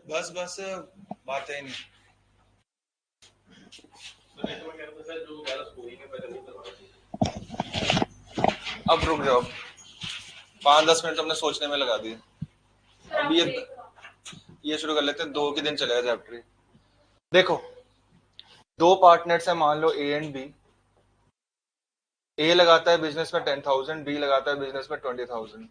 बस बस बातें ही नहीं। अब रुक जाओ, 5-10 मिनट हमने सोचने में लगा दिए। अब ये शुरू कर लेते हैं। 2 के दिन चलेगा चैप्टर। देखो, 2 पार्टनर्स है, मान लो ए एंड बी। ए लगाता है बिजनेस में 10,000, बी लगाता है बिजनेस में 20,000।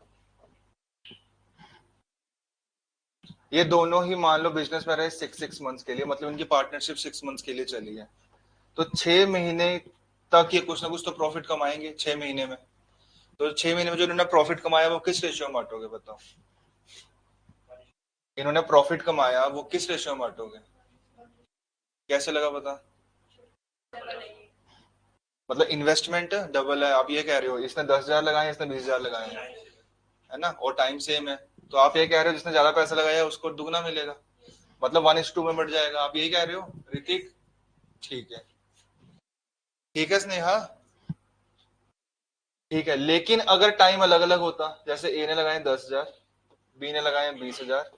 ये दोनों ही मान लो बिजनेस में रहे 6 मंथ्स के लिए, मतलब इनकी पार्टनरशिप 6 मंथ्स के लिए चली है। तो 6 महीने तक ये कुछ ना कुछ तो प्रॉफिट कमाएंगे 6 महीने में। तो 6 महीने में जो इन्होंने प्रॉफिट कमाया वो किस रेशियो में बांटोगे बताओ? इन्होंने प्रॉफिट कमाया वो किस रेशियो में बांटोगे? कैसे लगा पता? मतलब इन्वेस्टमेंट डबल है, आप ये कह रहे हो। इसने 10,000 लगाए, इसने 20,000 लगाए, है ना, और टाइम सेम है। तो आप ये कह रहे हो जिसने ज्यादा पैसा लगाया उसको दुगना मिलेगा, मतलब 1:2 में बढ़ जाएगा। आप यही कह रहे हो ऋतिक? ठीक है, ठीक है स्नेहा, ठीक है। लेकिन अगर टाइम अलग अलग होता, जैसे ए ने लगाए 10,000, बी ने लगाए 20,000।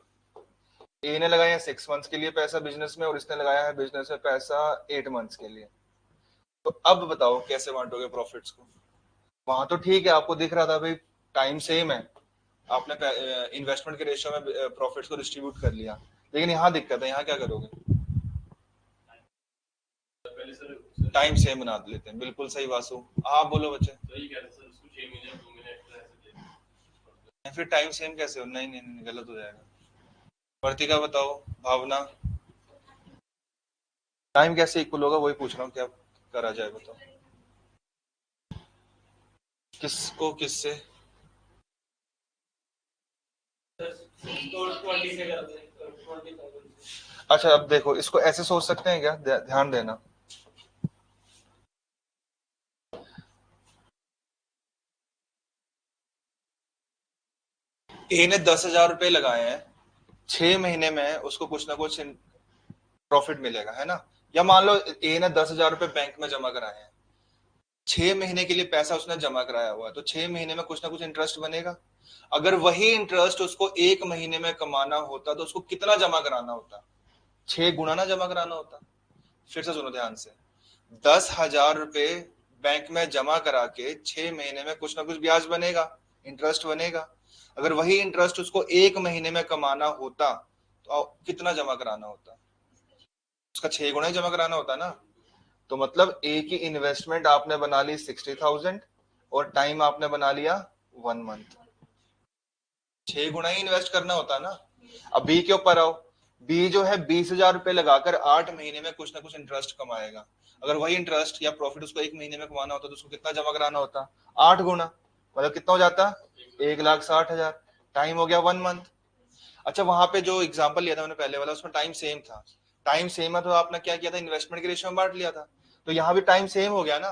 ए ने लगाया 6 मंथ्स के लिए पैसा बिजनेस में, और इसने लगाया है बिजनेस में पैसा 8 मंथ्स के लिए। तो अब बताओ कैसे बांटोगे प्रॉफिट्स को? वहां तो ठीक है, आपको दिख रहा था भाई टाइम सेम है, आपने इन्वेस्टमेंट के रेशियो में प्रॉफिट्स को डिस्ट्रीब्यूट कर लिया। लेकिन यहाँ दिक्कत है, यहाँ क्या करोगे? टाइम सेम बना लेते हैं, बिल्कुल सही वासु। आप बोलो बच्चे। फिर टाइम सेम कैसे हो? नहीं नहीं नहीं, गलत हो जाएगा। वर्तिका बताओ, भावना, टाइम कैसे इक्वल होगा? वही पूछ रहा हूँ, क्या करा जाए बताओ। किसको किससे? अच्छा अब देखो, इसको ऐसे सोच सकते हैं क्या? ध्यान देना। ए ने 10,000 रुपए लगाए हैं, 6 महीने में उसको कुछ ना कुछ प्रॉफिट मिलेगा, है ना। या मान लो ए ने 10,000 रुपए बैंक में जमा कराए हैं, 6 महीने के लिए पैसा उसने जमा कराया हुआ है, तो 6 महीने में कुछ ना कुछ इंटरेस्ट बनेगा। अगर वही इंटरेस्ट उसको 1 महीने में कमाना होता तो उसको कितना जमा कराना होता? 6 गुना ना जमा कराना होता। फिर से सुनो ध्यान से, 10,000 रुपए बैंक में जमा करा के 6 महीने में कुछ ना कुछ ब्याज बनेगा, इंटरेस्ट बनेगा। अगर वही इंटरेस्ट उसको 1 महीने में कमाना होता तो कितना जमा कराना होता? उसका 6 गुना ही जमा कराना होता ना। तो मतलब एक ही इन्वेस्टमेंट आपने बना ली 60,000, और टाइम आपने बना लिया 1 मंथ। 6 गुना ही इन्वेस्ट करना होता ना। अब बी के ऊपर आओ। बी जो है 20,000 रुपए लगाकर 8 महीने में कुछ ना कुछ इंटरेस्ट कमाएगा। अगर वही इंटरेस्ट या प्रॉफिट उसको 1 महीने में कमाना होता तो उसको कितना जमा कराना होता? 8 गुना, मतलब कितना हो जाता? 1,60,000। टाइम हो गया 1 मंथ। अच्छा, वहां पे जो एग्जांपल लिया था मैंने पहले वाला, उसमें टाइम सेम था। टाइम सेम है तो आपने क्या किया था? इन्वेस्टमेंट के रेशियो में बांट लिया था। तो यहाँ भी टाइम सेम हो गया ना।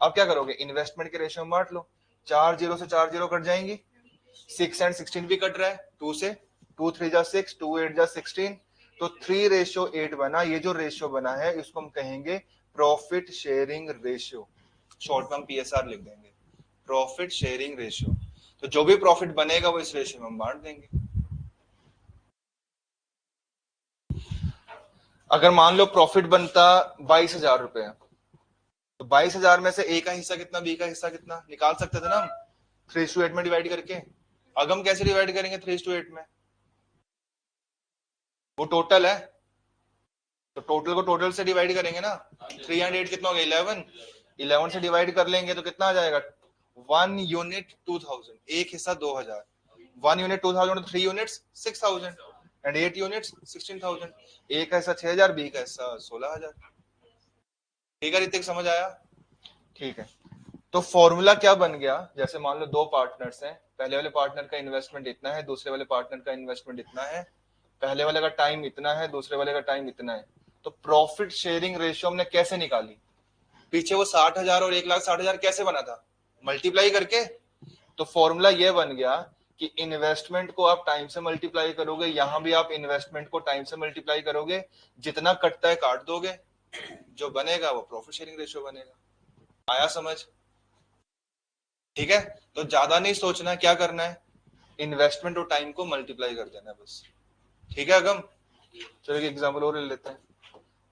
अब क्या करोगे? इन्वेस्टमेंट के रेशियो में बांट लो। 4 जीरो से 4 जीरो कट जाएंगी, 6 एंड 16 भी कट रहा है 2 से। 2 3 जा 6, 2 8 जा 16। तो 3:8 बना। ये जो रेशियो बना है इसको हम कहेंगे प्रॉफिट शेयरिंग रेशियो। शॉर्ट में हम पीएसआर लिख देंगे, प्रॉफिट शेयरिंग रेशियो। तो जो भी प्रॉफिट बनेगा वो इस रेशियो में हम बांट देंगे। अगर मान लो प्रॉफिट बनता 22,000 रुपए, तो 22,000 में से ए का हिस्सा कितना, बी का हिस्सा कितना, निकाल सकते थे ना हम 3:8 में डिवाइड करके। अगम कैसे डिवाइड करेंगे 3:8 में? वो टोटल है, तो टोटल को टोटल से डिवाइड करेंगे ना। 3 और 8 कितना हो गया? 11। 11 से डिवाइड कर लेंगे तो कितना आ जाएगा? 1 यूनिट 2,000, एक हिस्सा 2,000। 1 यूनिट 2,000, 3 यूनिट्स 6,000, एंड 8 यूनिट्स 16,000। ए का हिस्सा 6,000, बी का हिस्सा 16,000। ठीक है ऋतिक, समझ आया? ठीक है। तो फॉर्मूला क्या बन गया? जैसे मान लो 2 पार्टनर्स हैं, पहले वाले पार्टनर का इन्वेस्टमेंट इतना है, दूसरे वाले पार्टनर का इन्वेस्टमेंट इतना है। पहले वाले का टाइम इतना है, दूसरे वाले का टाइम इतना है। तो प्रॉफिट शेयरिंग रेशियो हमने कैसे निकाली? पीछे वो 60,000 और 1,60,000 कैसे बना था? मल्टीप्लाई करके। तो फॉर्मूला ये बन गया कि इन्वेस्टमेंट को आप टाइम से मल्टीप्लाई करोगे, यहां भी आप इन्वेस्टमेंट को टाइम से मल्टीप्लाई करोगे, जितना कटता है काट दोगे, जो बनेगा वो प्रॉफिट शेयरिंग रेशियो बनेगा। आया समझ? ठीक है, तो ज्यादा नहीं सोचना, क्या करना है? इन्वेस्टमेंट और टाइम को मल्टीप्लाई कर देना बस। ठीक है अगम? चलो एक एग्जाम्पल और ले लेते हैं।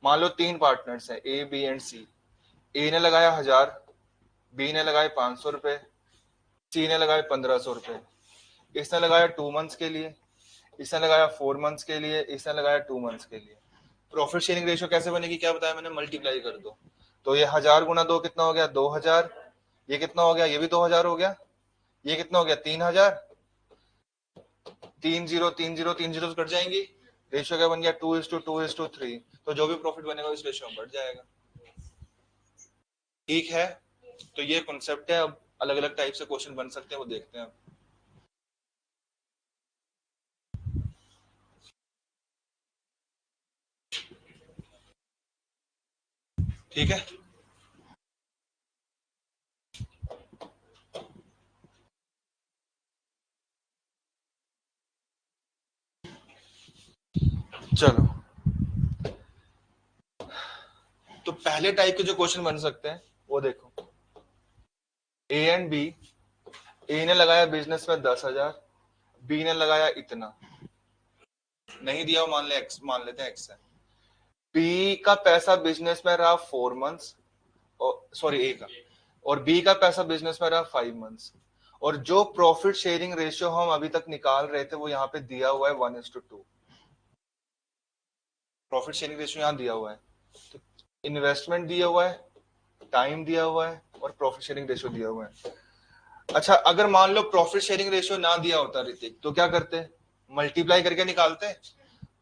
मान लो 3 पार्टनर्स हैं, ए बी एंड सी। ए ने लगाया 1000, बी ने लगाए 500 रुपए, सी ने लगाए 1500 रुपए। इसने लगाया 2 मंथ्स के लिए, इसने लगाया 4 मंथ्स के लिए, इसने लगाया 2 मंथ्स के लिए। प्रॉफिट शेयरिंग रेशियो कैसे बनेगी, क्या बताया मैंने, मल्टीप्लाई कर दो। तो ये 1000 × 2 कितना हो गया, 2000। ये कितना हो गया, ये भी 2000 हो गया। ये कितना हो गया, 3000। 3 0 3 0 3 0 कट जाएंगी। रेशियो क्या बन गया, 2:2:3। तो जो भी प्रॉफिट बनेगा इस रेशियो में बढ़ जाएगा। ठीक है, तो ये कॉन्सेप्ट है। अब अलग अलग टाइप से क्वेश्चन बन सकते हैं, वो देखते हैं। ठीक है, चलो। तो पहले टाइप के जो क्वेश्चन बन सकते हैं वो देखो। ए एंड बी, ए ने लगाया बिजनेस में 10,000, बी ने लगाया इतना। नहीं दिया हो, मान ले एक्स, मान लेते हैं एक्स है। बी का पैसा बिजनेस में रहा 4 मंथ्स, सॉरी ए का, और बी का पैसा बिजनेस में रहा 5 मंथ्स। और जो प्रॉफिट शेयरिंग रेशियो हम अभी तक निकाल रहे थे वो यहाँ पे दिया हुआ है 1:2। प्रॉफिट शेयरिंग रेशियो यहाँ दिया हुआ है। तो इन्वेस्टमेंट दिया हुआ है, टाइम दिया हुआ है, और प्रॉफिट शेयरिंग रेशियो दिया हुआ है। अच्छा, अगर मान लो प्रॉफिट शेयरिंग रेशियो ना दिया होता ऋतिक, तो क्या करते, मल्टीप्लाई करके निकालते।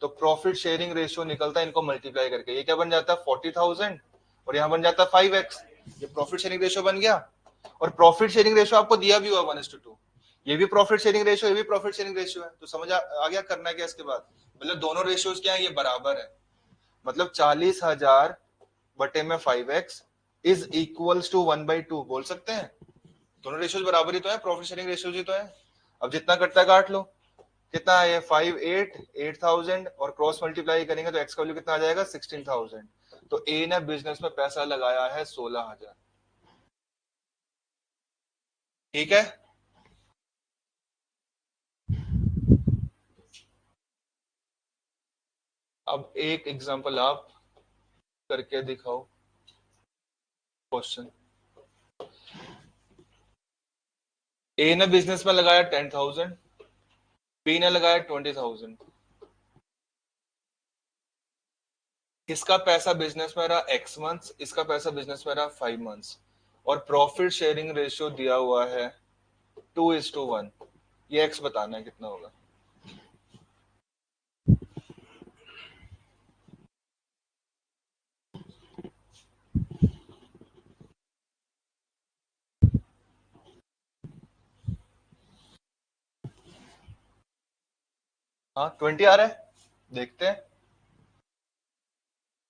तो प्रॉफिट शेयरिंग रेशियो निकलता है इनको मल्टीप्लाई करके। ये क्या बन जाता है, 40,000, और यहाँ बन जाता है 5x। ये प्रॉफिट शेयरिंग रेशियो बन गया। और प्रॉफिट शेयरिंग रेशियो आपको दिया भी हुआ 1:2। ये भी प्रॉफिट शेयरिंग रेशियो, ये भी प्रॉफिट शेयरिंग रेशियो है। तो समझ आ गया करना क्या इसके बाद। मतलब दोनों रेशियोज क्या है, ये बराबर है। मतलब 40,000 बटे में 5x इज इक्वल्स टू 1/2 बोल सकते हैं। दोनों रेशियोज बराबर ही तो है, प्रॉफिट शेयरिंग रेशियोज ही तो है। अब जितना कटता है काट लो। कितना है ये, 8,000, और क्रॉस मल्टीप्लाई करेंगे तो एक्स का वैल्यू कितना आ जाएगा, 16,000। तो ए ने बिजनेस में पैसा लगाया है 16,000। ठीक है, अब एक एग्जांपल आप करके दिखाओ क्वेश्चन। ए ने बिजनेस में लगाया 10,000, बी ने लगाया 20,000। इसका पैसा बिजनेस में रहा एक्स मंथ्स, इसका पैसा बिजनेस में रहा 5 मंथ्स, और प्रॉफिट शेयरिंग रेशियो दिया हुआ है 2:1। ये एक्स बताना है कितना होगा। हाँ 20 आ रहा है, देखते हैं।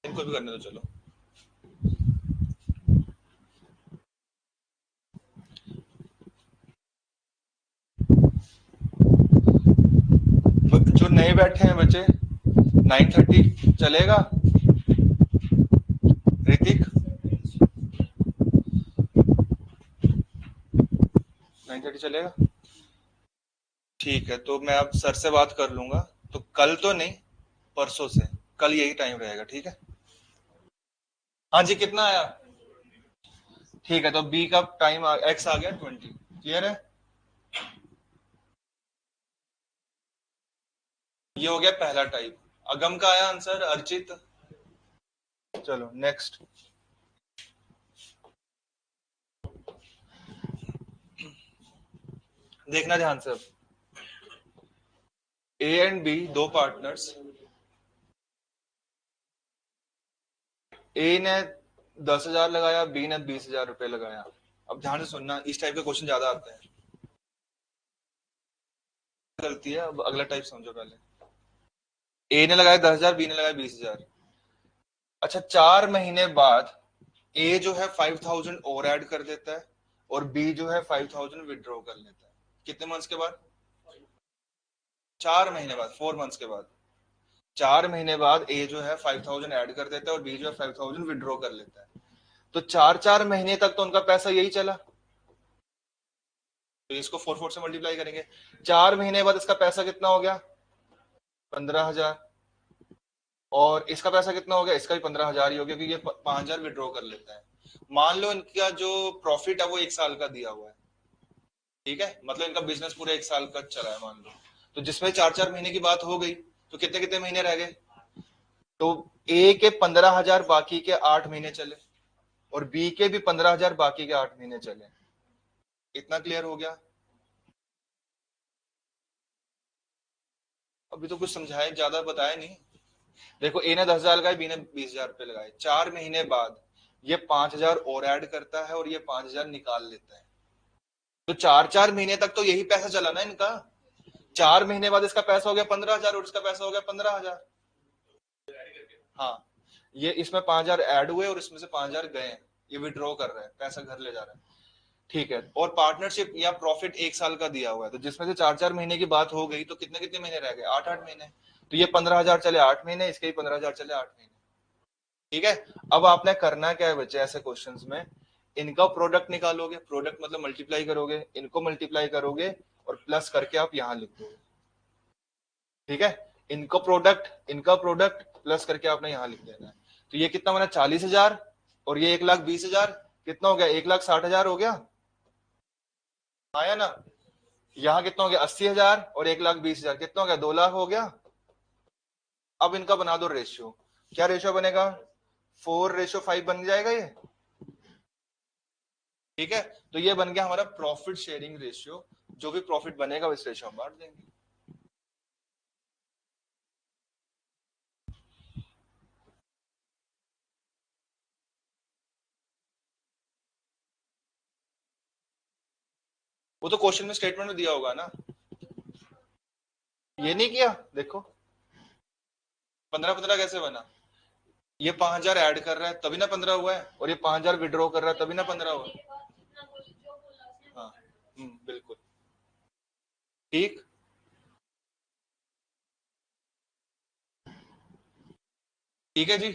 इनको भी करने दो, चलो। जो नए बैठे हैं बच्चे, 9:30 चलेगा ऋतिक, 9:30 चलेगा। ठीक है, तो मैं अब सर से बात कर लूंगा। तो कल तो नहीं, परसों से, कल यही टाइम रहेगा, ठीक है। हाँ जी, कितना आया। ठीक है, तो बी का टाइम एक्स आ गया 20। क्लियर है। ये हो गया पहला टाइप। अगम का आया आंसर, अर्चित। चलो नेक्स्ट। देखना ध्यान से। ए एंड बी, दो पार्टनर्स। ए ने 10,000 लगाया, बी ने 20,000 रुपए लगाया। अब ध्यान से सुनना, इस टाइप के क्वेश्चन ज्यादा आते हैं। गलती है, अब अगला टाइप समझो पहले। ए ने लगाया 10,000, बी ने लगाया 20,000। अच्छा, 4 महीने बाद ए जो है 5,000 और ऐड कर देता है, और बी जो है 5,000 विड्रॉ कर लेता है। कितने मंथ्स के बाद, 4 महीने बाद, 4 मंथ्स के बाद। 4 महीने बाद ए जो है 5,000 ऐड कर देता है, और बी जो है 5,000 विड्रॉ कर लेता है। तो 4 4 महीने तक तो उनका पैसा यही चला। तो इसको 4 4 से मल्टीप्लाई करेंगे। 4 महीने बाद इसका पैसा कितना हो गया, 15,000। और इसका पैसा कितना हो गया, इसका भी 15,000 ही हो गया, क्योंकि ये 5,000 विड्रॉ कर लेता है। मान लो इनका जो प्रॉफिट है वो 1 साल का दिया हुआ है, ठीक है, मतलब इनका बिजनेस पूरा 1 साल का चला है मान लो, तो जिसमें 4-4 महीने की बात हो गई, तो कितने कितने महीने रह गए, तो ए के 15,000 बाकी के 8 महीने चले, और बी के भी 15,000 बाकी के 8 महीने चले। इतना क्लियर हो गया? अभी तो कुछ समझाया, ज्यादा बताया नहीं। देखो ए ने 10,000 लगाए, बी ने 20,000 रुपए लगाए, 4 महीने बाद ये 5,000 और ऐड करता है और ये 5,000 निकाल लेता है। तो 4-4 महीने तक तो यही पैसा चला ना इनका। 4 महीने बाद इसका पैसा हो गया 15,000 और इसका पैसा हो गया 15,000। हाँ, ये इसमें 5,000 ऐड हुए और इसमें से 5,000 गए, ये विड्रॉ कर रहा है, पैसा घर ले जा रहा है, ठीक है। और पार्टनरशिप या प्रॉफिट 1 साल का दिया हुआ है, तो जिसमें से 4-4 महीने की बात हो गई, तो कितने कितने महीने रह गए, 8-8 महीने। तो ये 15,000 चले 8 महीने, इसके भी 15,000 चले 8 महीने, ठीक है। अब आपने करना क्या है बच्चे, ऐसे क्वेश्चंस में इनका प्रोडक्ट निकालोगे, प्रोडक्ट मतलब मल्टीप्लाई करोगे, इनको मल्टीप्लाई करोगे और प्लस करके आप यहां लिख दोगे, ठीक है। इनका प्रोडक्ट प्लस करके आपने यहां लिख देना है। तो ये कितना बना, 40,000, और ये 1,20,000, कितना हो गया, 1,60,000 हो गया, आया ना। यहाँ कितना हो गया, 80,000 और 1,20,000, कितना हो गया, 2 लाख हो गया। अब इनका बना दो रेशियो, क्या रेशियो बनेगा, 4:5 बन जाएगा ये, ठीक है। तो ये बन गया हमारा प्रॉफिट शेयरिंग रेशियो, जो भी प्रॉफिट बनेगा इस रेशियो में बांट देंगे। वो तो क्वेश्चन में स्टेटमेंट में दिया होगा ना, ये नहीं किया, देखो 15-15 कैसे बना, ये 5,000 ऐड कर रहा है तभी ना 15 हुआ है, और ये 5,000 विड्रॉ कर रहा है तभी ना 15 हुआ है। हाँ, बिल्कुल ठीक, ठीक है जी।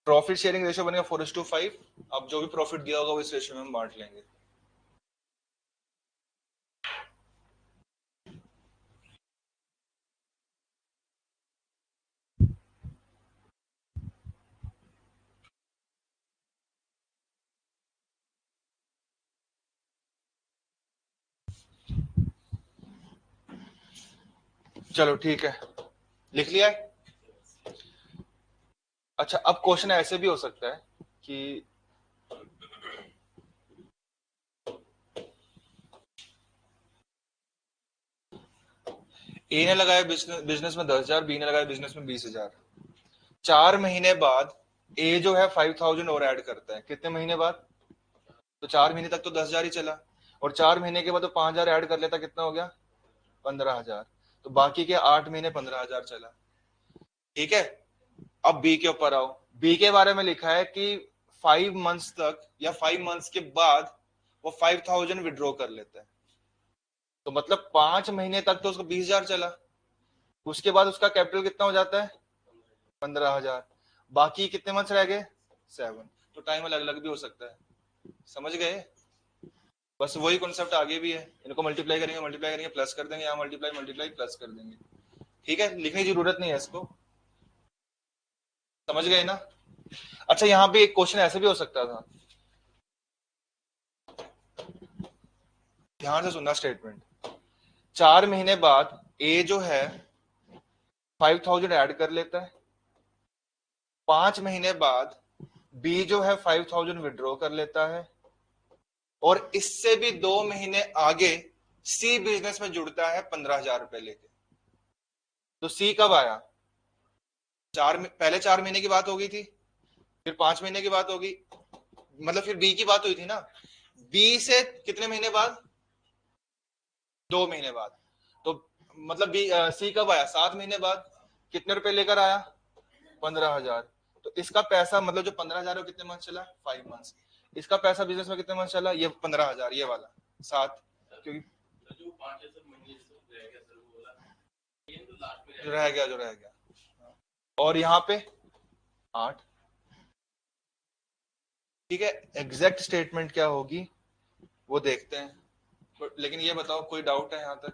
प्रॉफिट शेयरिंग रेशियो बनेगा 4:5। अब जो भी प्रॉफिट दिया होगा वो इस रेशियो में हम बांट लेंगे। चलो ठीक है, लिख लिया है। अच्छा, अब क्वेश्चन ऐसे भी हो सकता है कि ए ने लगाया बिजनेस में 10,000, बी ने लगाया बिजनेस में 20,000। 4 महीने बाद ए जो है 5,000 और ऐड करता है, कितने महीने बाद, तो 4 महीने तक तो 10,000 ही चला, और 4 महीने के बाद तो 5,000 ऐड कर लेता, कितना हो गया, 15,000। तो बाकी के 8 महीने 15,000 चला, ठीक है। अब बी के ऊपर आओ, बी के बारे में लिखा है कि 5 मंथ्स तक या 5 मंथ्स के बाद वो 5,000 विड्रॉ कर लेता है, तो मतलब 5 महीने तक तो उसको 20,000 चला, उसके बाद उसका कैपिटल कितना हो जाता है, 15,000। बाकी कितने मंथ्स रह गए, 7। तो टाइम अलग अलग भी हो सकता है, समझ गए। बस वही कॉन्सेप्ट आगे भी है, इनको मल्टीप्लाई करेंगे प्लस कर देंगे, यहाँ मल्टीप्लाई मल्टीप्लाई प्लस कर देंगे, ठीक है, लिखने की जरूरत नहीं है इसको, समझ गए ना। अच्छा, यहाँ पे एक क्वेश्चन ऐसे भी हो सकता था, ध्यान से सुनना स्टेटमेंट। 4 महीने बाद ए जो है 5,000 ऐड कर लेता है, 5 महीने बाद बी जो है 5,000 विड्रॉ कर लेता है, और इससे भी 2 महीने आगे सी बिजनेस में जुड़ता है 15,000 रुपए लेके। तो सी कब आया, पहले 4 महीने की बात हो गई थी, फिर 5 महीने की बात होगी, मतलब फिर बी की बात हुई थी ना, बी से कितने महीने बाद, 2 महीने बाद, तो मतलब बी सी कब आया, 7 महीने बाद, कितने रुपए लेकर आया, 15,000। तो इसका पैसा मतलब जो 15,000 कितने मंथ चला, 5 मंथ्स। इसका पैसा बिजनेस में कितने मंथ चला, ये 15,000, ये वाला 7, क्योंकि जो रह गया, और यहाँ पे 8, ठीक है। एग्जैक्ट स्टेटमेंट क्या होगी वो देखते हैं, लेकिन ये बताओ कोई डाउट है यहाँ तक।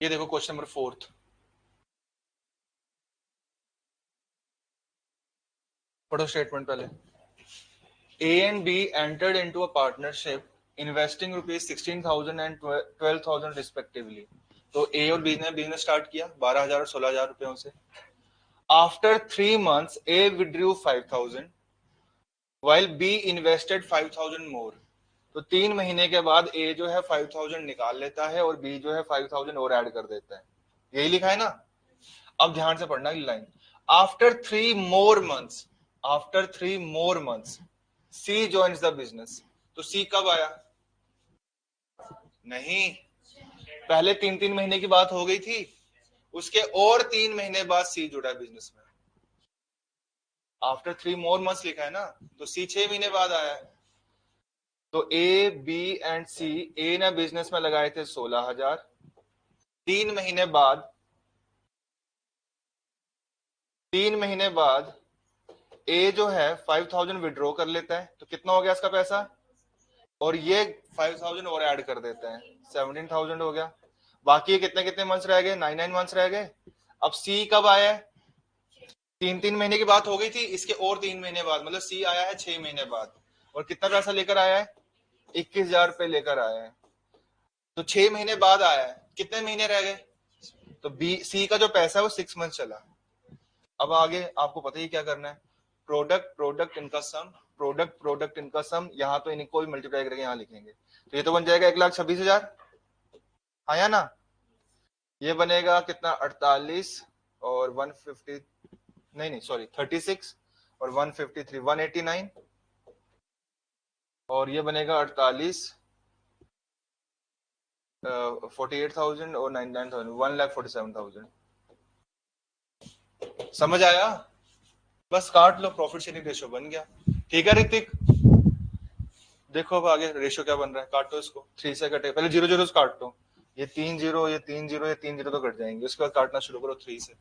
ये देखो क्वेश्चन नंबर 4, पढ़ो स्टेटमेंट पहले। A and B entered into a partnership investing rupees 16,000 and 12,000 respectively। तो A और B ने बिजनेस स्टार्ट किया 12,000 और 16,000 रुपयों से। After 3 months A withdrew 5,000 while B invested 5,000 more। तो 3 महीने के बाद A जो है 5,000 निकाल लेता है और B जो है 5,000 और ऐड कर देता है। यही लिखा है ना। अब ध्यान से पढ़ना ये line. After 3 more months, after 3 more months she joins the business. तो सी कब आया? नहीं, पहले 3-3 महीने की बात हो गई थी, उसके और 3 महीने बाद सी जुड़ा बिजनेस में। आफ्टर 3 more months लिखा है ना, तो सी 6 महीने बाद आया है। तो ए बी एंड सी, ए ने बिजनेस में लगाए थे 16,000, 3 महीने बाद, 3 महीने बाद ए जो है 5,000 विड्रॉ कर लेता है। तो कितना हो गया इसका पैसा? और ये 5,000 और ऐड कर देते हैं, 17,000 हो गया। बाकी कितने कितने मंथ्स रह गए? 9 मंथ्स रह गए। अब सी कब आया है? 3-3 महीने की बात हो गई थी, इसके और 3 महीने बाद, मतलब सी आया है 6 महीने बाद। और कितना पैसा लेकर आया है? 21,000 रुपए लेकर आया है। तो 6 महीने बाद आया है, कितने महीने रह गए? तो बी सी का जो पैसा है वो 6 मंथ चला। अब आगे आपको पता ही क्या करना है। प्रोडक्ट प्रोडक्ट इनका सम, प्रोडक्ट प्रोडक्ट इनका सम, यहाँ तो इनको भी मल्टीप्लाई करके यहाँ लिखेंगे। तो ये तो बन जाएगा 1,26,000, आया ना। ये बनेगा कितना? 48 और 150, नहीं नहीं सॉरी 36 और 153, 189। और ये बनेगा 48, 48,000 और 99,000, 1,47,000। समझ आया? बस काट लो, प्रॉफिट शेयरिंग रेशियो बन गया। ठीक है ऋतिक, देखो अब आगे रेशियो क्या बन रहा है। काटो इसको, 3 से कटे, पहले 0 0 काट दो। ये 3 0, ये 3 0, ये 3 0 तो कट जाएंगे, उसके बाद काटना शुरू करो 3 से।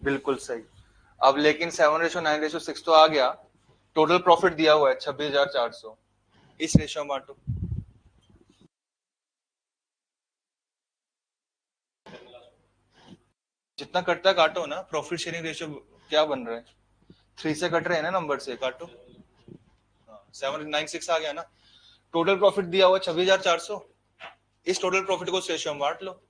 बिल्कुल सही। अब लेकिन 7:9:6 तो आ गया। टोटल प्रॉफिट दिया हुआ है 26,400, इस रेशियो में बांटो। जितना कटता है काटो ना। प्रॉफिट शेयरिंग रेशियो क्या बन रहा है? 3 से कट रहे हैं ना नंबर से, काटो। 796 आ गया ना। टोटल प्रॉफिट दिया हुआ 26,400, इस टोटल प्रॉफिट को रेशियो में बांट लो।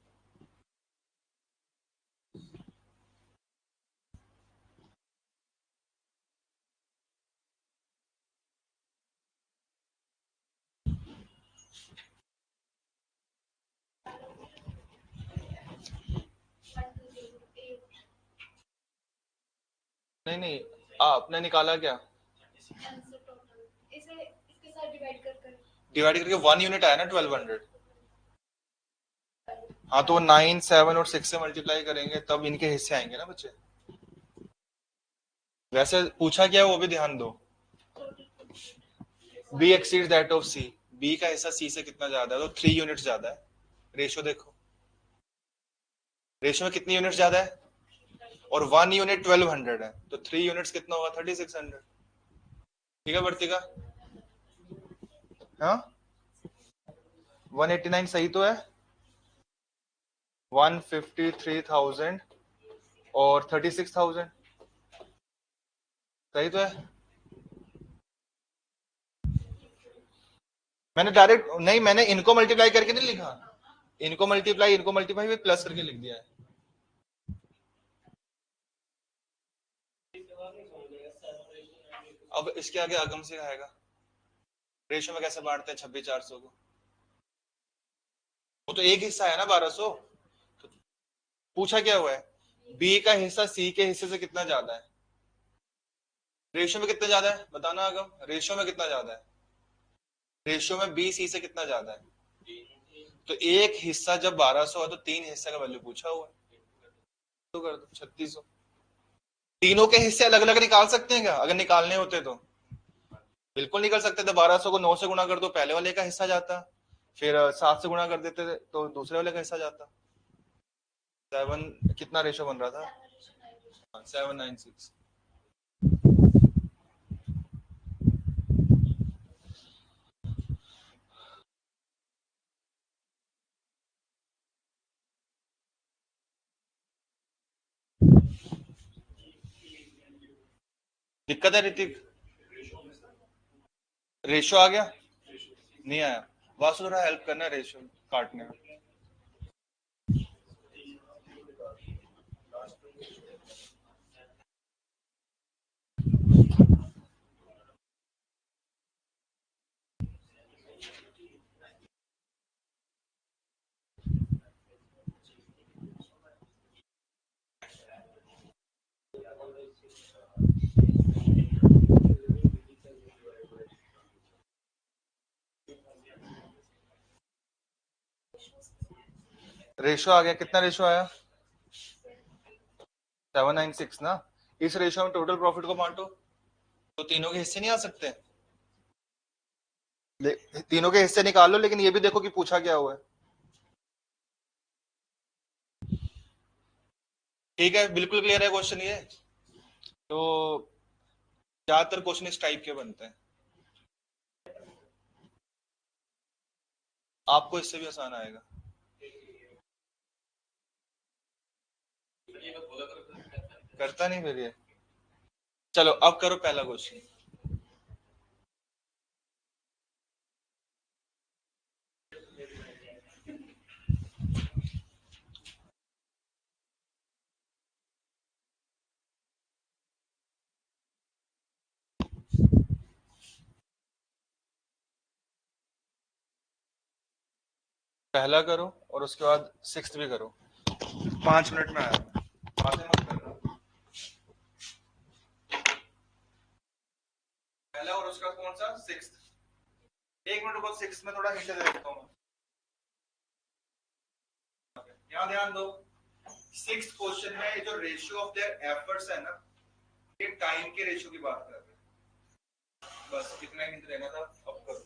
नहीं नहीं, आपने निकाला क्या? डिवाइड करके 1 यूनिट आया ना 1200। हाँ तो 9, 7 और 6 से मल्टीप्लाई करेंगे तब इनके हिस्से आएंगे ना बच्चे। वैसे पूछा क्या है वो भी ध्यान दो। B exceed that of C, B का हिस्सा सी से कितना ज्यादा है? तो 3 यूनिट ज्यादा है। रेशियो देखो, रेशियो में कितनी यूनिट ज्यादा है? और 1 यूनिट 1200 है, तो 3 यूनिट्स कितना होगा? 3600। ठीक है वर्तिका? हाँ 189 सही तो है। 153,000 और 36,000 सही तो है। मैंने डायरेक्ट नहीं, मैंने इनको मल्टीप्लाई करके नहीं लिखा, इनको मल्टीप्लाई प्लस करके लिख दिया है। अब इसके आगे आगम से आएगा। रेशियो में कैसे बांटते हैं 26,400 को? वो तो एक हिस्सा है ना 1,200। तो पूछा क्या हुआ है? बी का हिस्सा सी के हिस्से से कितना ज्यादा है? रेशियो में कितना ज्यादा है बताना आगम, रेशियो में कितना ज्यादा है? रेशियो में बी सी से कितना ज्यादा है? तो एक हिस्सा जब 1,200 है तो 3 हिस्से का वैल्यू पूछा हुआ है, तो कर दो 3,600। तीनों के हिस्से अलग अलग निकाल सकते हैं क्या, अगर निकालने होते तो? बिल्कुल निकल सकते थे। 1200 को 9 से गुणा कर दो, पहले वाले का हिस्सा जाता। फिर 7 से गुणा कर देते थे तो दूसरे वाले का हिस्सा जाता। 7 कितना रेशो बन रहा था? 796। दिक्कत है ऋतिक? रेशो आ गया? नहीं आया? वासु थोड़ा हेल्प करना रेशो काटने में। रेशो आ गया, कितना रेशो आया? 796 ना। इस रेशो में टोटल प्रॉफिट को बांटो, तो तीनों के हिस्से नहीं आ सकते? तीनों के हिस्से निकाल लो, लेकिन ये भी देखो कि पूछा क्या हुआ है। ठीक है, बिल्कुल क्लियर है क्वेश्चन ये। तो ज्यादातर क्वेश्चन इस टाइप के बनते हैं। आपको इससे भी आसान आएगा। करता नहीं फिर ये। चलो अब करो पहला क्वेश्चन। पहला करो और उसके बाद सिक्स्थ भी करो। 5 मिनट में आया। बातें मत करना। पहला और उसका कौन सा सिक्स्थ? 1 मिनट रुको, सिक्स्थ में थोड़ा हिंट दे देता हूँ। यहाँ ध्यान दो, सिक्स्थ क्वेश्चन में जो रेशियो ऑफ देयर एफर्ट्स है ना, ये टाइम के रेशियो की बात कर रहे हैं। बस इतना हिंट देना था, अब करो।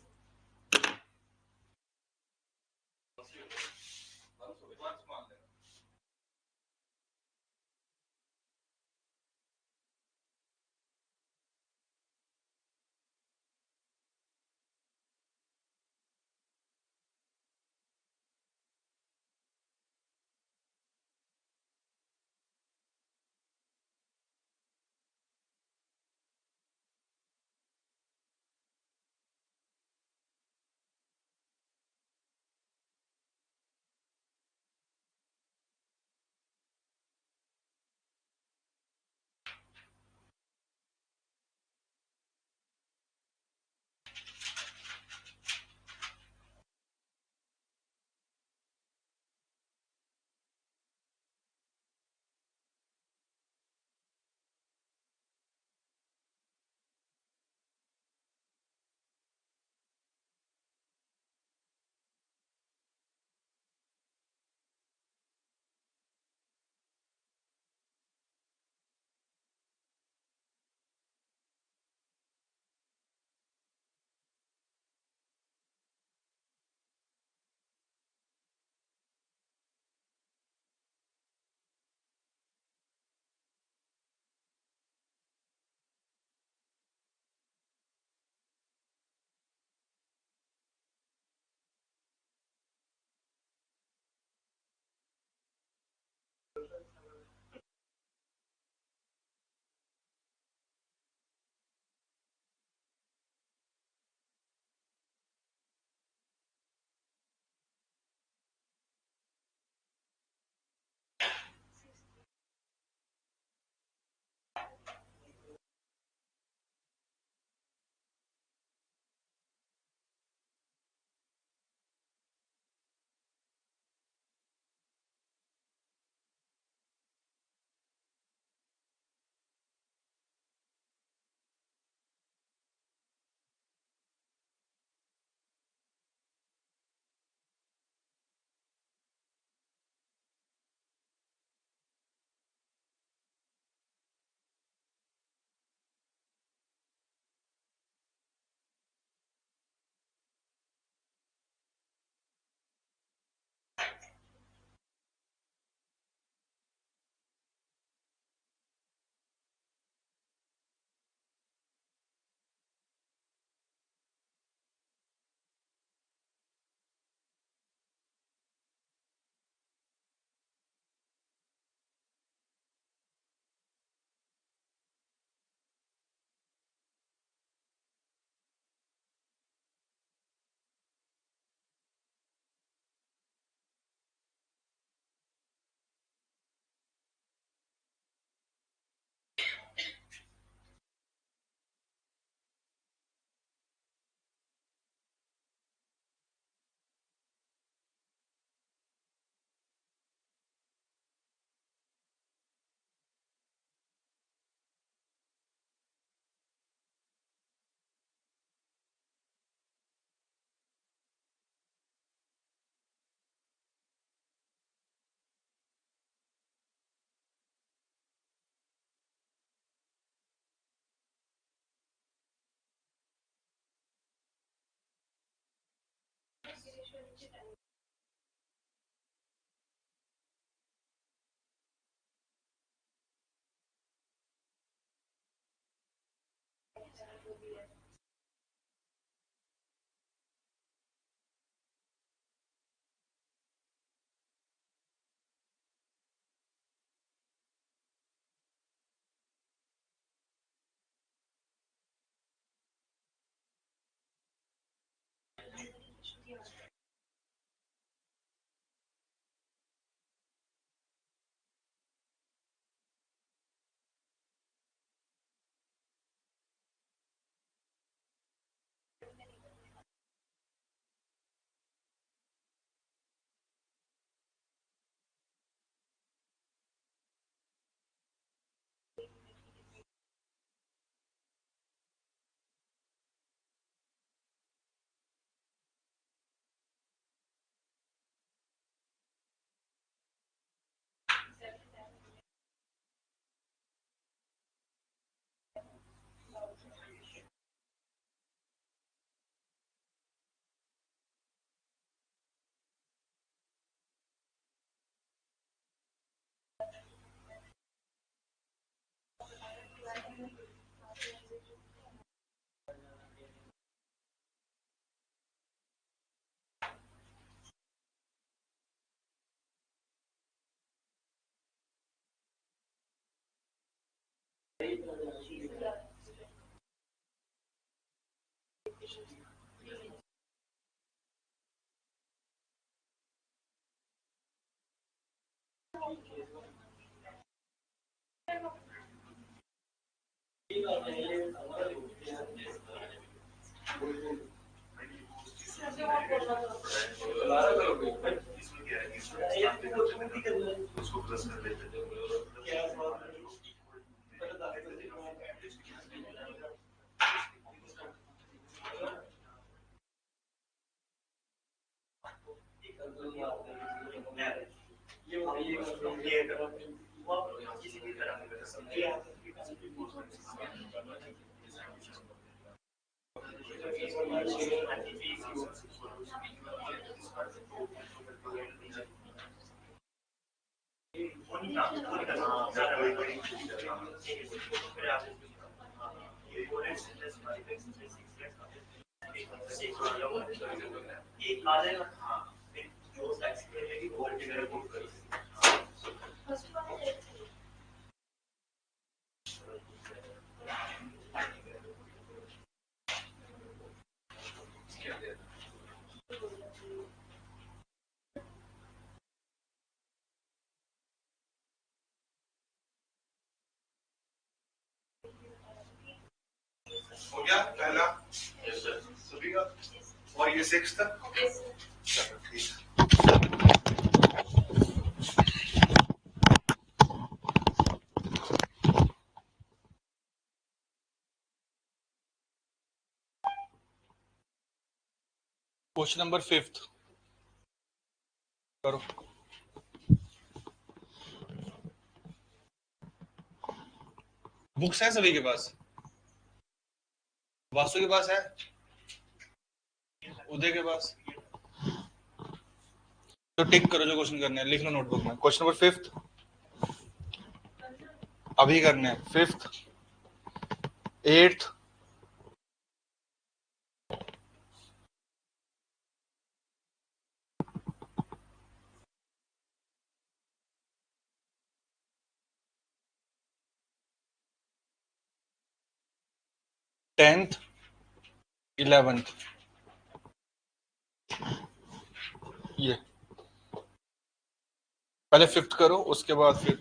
हो गया पहला सभी का, और ये सिक्स था। चलो ठीक है। क्वेश्चन नंबर 5 करो। बुक्स है सभी के पास? वासु के पास है? उदय के पास? तो टिक करो जो क्वेश्चन करने हैं, लिख लो नोटबुक में। क्वेश्चन नंबर 5 अभी करने हैं। 5th, 8th, 10th, 11th। ये पहले 5th करो, उसके बाद फिर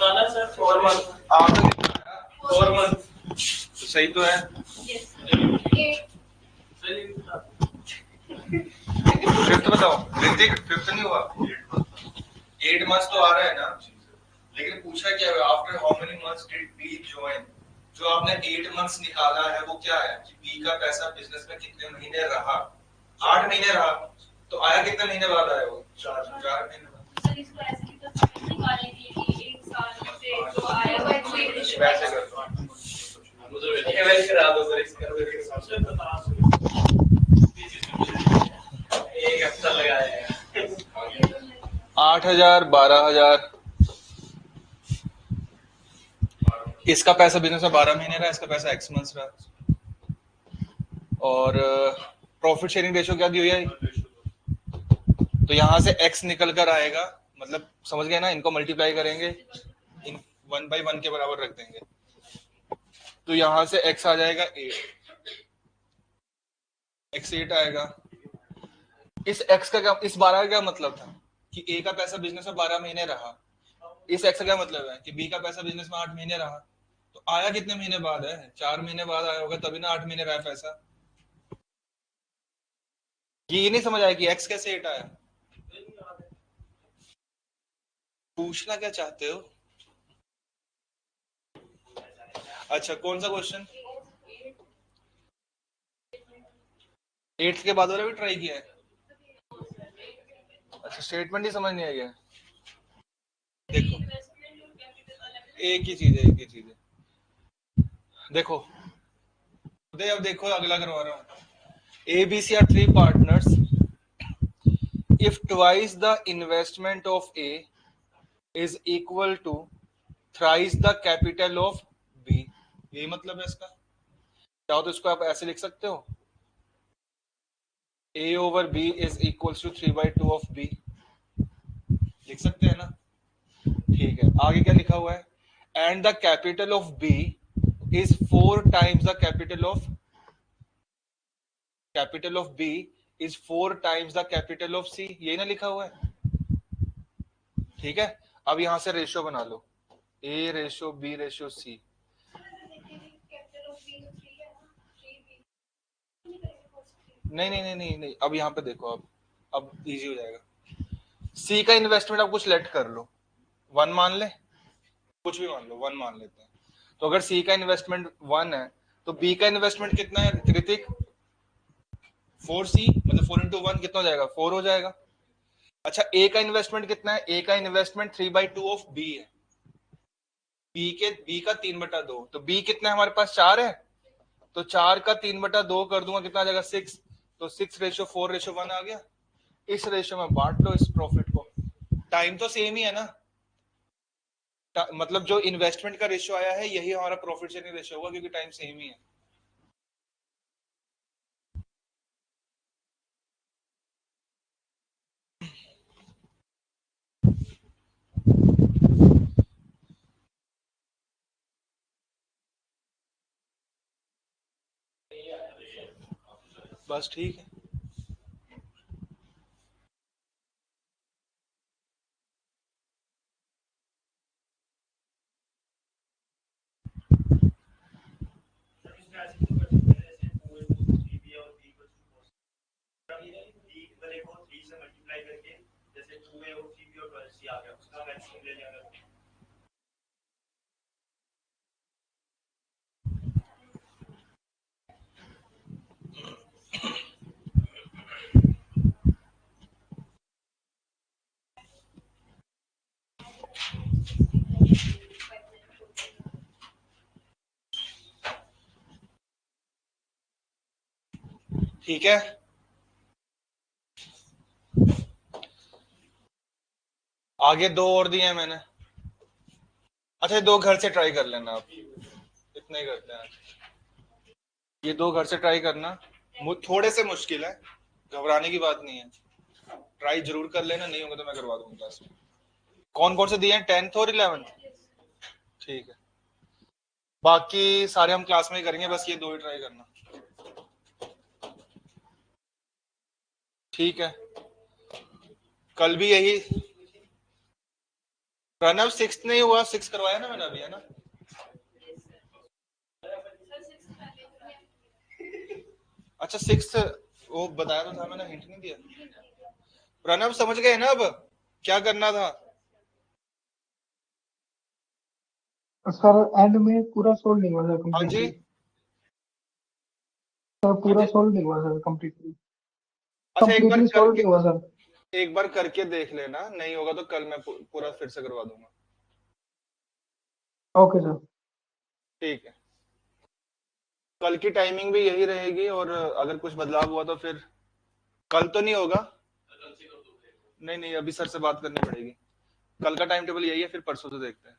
बताना सर। 4 मंथ। आपने 4 मंथ तो सही तो है। फिफ्थ बताओ ऋतिक, फिफ्थ नहीं हुआ? 8 मंथ्स तो आ रहा है ना, लेकिन पूछा क्या है after how many months did B join? जो आपने 8 मंथ्स निकाला है वो क्या है कि बी का पैसा बिजनेस में कितने महीने रहा? 8 महीने रहा, तो आया कितने महीने बाद आया वो? 4 महीने बाद। सर इसको ऐसे भी तो निकालने के लिए 1 साल से जो आया है वो वैसे कर दो। मुझे केवल करा दो सर, इसका मेरे हिसाब से बता दो। 1 हफ्ता लगाया है। 8,000, 12,000। इसका पैसा बिजनेस में 12 महीने रहा, इसका पैसा एक्स मंथ्स रहा। और प्रॉफिट शेयरिंग रेशियो क्या दी हुई है? तो यहां से एक्स निकल कर आएगा, मतलब समझ गए ना, इनको मल्टीप्लाई करेंगे, इन 1/1 के बराबर रख देंगे, तो यहां से एक्स आ जाएगा 8, x8 आएगा। इस x का क्या, इस 12 का क्या मतलब था कि a का पैसा बिजनेस में 12 महीने रहा। इस x का क्या मतलब है कि b का पैसा बिजनेस में 8 महीने रहा। तो आया कितने महीने बाद है? 4 महीने बाद आया होगा, तभी ना 8 महीने रहा पैसा। ये नहीं समझ आया कि x कैसे 8 आया? पूछना क्या चाहते हो? अच्छा, कौन सा क्वेश्चन? 8th के बाद वाला भी ट्राई किया है? अच्छा, स्टेटमेंट ही समझ नहीं आई है। देखो एक ही चीज है, एक ही चीज है। देखो अब देखो अगला करवा रहा हूं। A B C are 3 partners. If twice the investment of A is equal to thrice the capital of B, यही मतलब है इसका। चाहो तो इसको आप ऐसे लिख सकते हो, A over B is equal to 3/2 of B, लिख सकते हैं ना? ठीक है, आगे क्या लिखा हुआ है? And the capital of B is 4 times the capital of B is 4 times the capital of C, यही ना लिखा हुआ है? ठीक है, अब यहां से रेशियो बना लो, A ratio B ratio C. नहीं नहीं नहीं नहीं नहीं, अब यहां पे देखो, अब इजी हो जाएगा। सी का इन्वेस्टमेंट आप कुछ लेट कर लो, 1 मान ले, कुछ भी मान लो, 1 मान लेते हैं। तो अगर सी का इन्वेस्टमेंट 1 है, तो बी का इन्वेस्टमेंट कितना है ऋतिक? 4C, मतलब 4 into 1 कितना हो जाएगा? 4 हो जाएगा। अच्छा, ए का इन्वेस्टमेंट कितना है? ए का इन्वेस्टमेंट 3/2 ऑफ बी है। बी का 3/2, तो बी कितना है हमारे पास? 4 है, तो 4 का 3/2 कर दूंगा, कितना आ जाएगा? 6। तो 6:4:1 आ गया। इस रेशियो में बांट लो इस प्रॉफिट को। टाइम तो सेम ही है ना, मतलब जो इन्वेस्टमेंट का रेशियो आया है यही हमारा प्रॉफिट शेयरिंग रेशियो होगा, क्योंकि टाइम सेम ही है। बस ठीक है। ठीक है, आगे 2 और दिए हैं मैंने। अच्छा, 2 घर से ट्राई कर लेना आप, इतना ही करते हैं। ये 2 घर से ट्राई करना, थोड़े से मुश्किल है, घबराने की बात नहीं है, ट्राई जरूर कर लेना, नहीं होगा तो मैं करवा दूंगा क्लास में। कौन कौन से दिए हैं? 10th और 11th? ठीक है, बाकी सारे हम क्लास में ही करेंगे, बस ये 2 ही ट्राई करना। ठीक है, कल भी यही प्रणव 6 नहीं हुआ, 6 करवाया ना मैंने अभी, है ना? अच्छा 6 वो बताया तो था मैंने, हिंट नहीं दिया। प्रणव समझ गए ना अब क्या करना था? सर एंड में पूरा सोल्व नहीं हुआ सर हाँ जी, कंप्लीटली। सर पूरा हाँ जी। सोल्व नहीं हुआ सर कंप्लीटली। अच्छा एक बार कंप्लीटली सोल्व करके, नहीं हुआ सर। एक बार करके देख लेना, नहीं होगा तो कल मैं पूरा फिर से करवा दूंगा। Okay sir. ठीक है, कल की टाइमिंग भी यही रहेगी, और अगर कुछ बदलाव हुआ तो फिर कल तो नहीं होगा। नहीं नहीं, अभी सर से बात करनी पड़ेगी। कल का टाइम टेबल यही है, फिर परसों से देखते हैं।